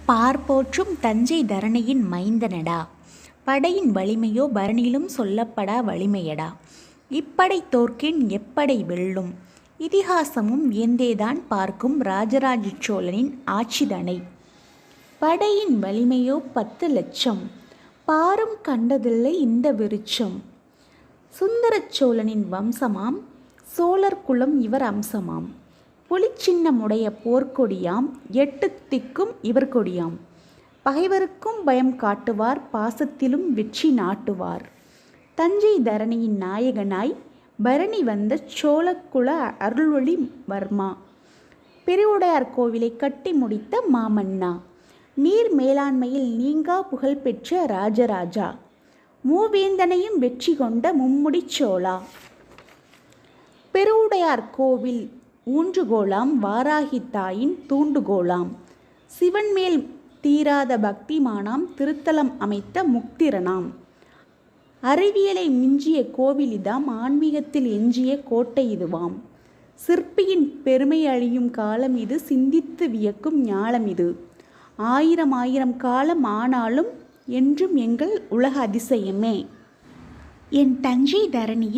பார்போற்றும் தஞ்சை தரணியின் மைந்தனடா, படையின் வலிமையோ பரணியிலும் சொல்லப்படா வலிமையடா. இப்படை தோற்கின் எப்படை வெல்லும், இதிகாசமும் வியந்தேதான் பார்க்கும் ராஜராஜ சோழனின் ஆட்சிதனை. படையின் வலிமையோ 10 லட்சம், பாரும் கண்டதில்லை இந்த விருட்சம். சுந்தரச் சோழனின் வம்சமாம், சோழர் குலம் இவர் அம்சமாம். புலிச்சின்னமுடைய போர்க்கொடியாம், 8 திக்கும் இவர் கொடியாம். பகைவருக்கும் பயம் காட்டுவார், பாசத்திலும் வெற்றி நாட்டுவார். தஞ்சை தரணியின் நாயகனாய் பரணி வந்த சோழக்குல அருள்வழி வர்மா. பெருவுடையார் கோவிலை கட்டி முடித்த மாமன்னா. நீர் மேலாண்மையில் நீங்கா புகழ் பெற்ற ராஜராஜா. மூவேந்தனையும் வெற்றி கொண்ட மும்முடி சோழா. பெருவுடையார் கோவில் ஊன்றுகோலாம், வாராகி தாயின் தூண்டுகோலாம். சிவன் மேல் தீராத பக்திமானாம், திருத்தலம் அமைத்த முக்திரனாம். அறிவியலை மிஞ்சிய கோவிலிதாம், ஆன்மீகத்தில் எஞ்சிய கோட்டை இதுவாம். சிற்பியின் பெருமை அழியும் காலம் இது, சிந்தித்து வியக்கும் ஞாலம் இது. 1000 காலம் ஆனாலும் என்றும் எங்கள் உலக அதிசயமே. என் தஞ்சை தரணியில்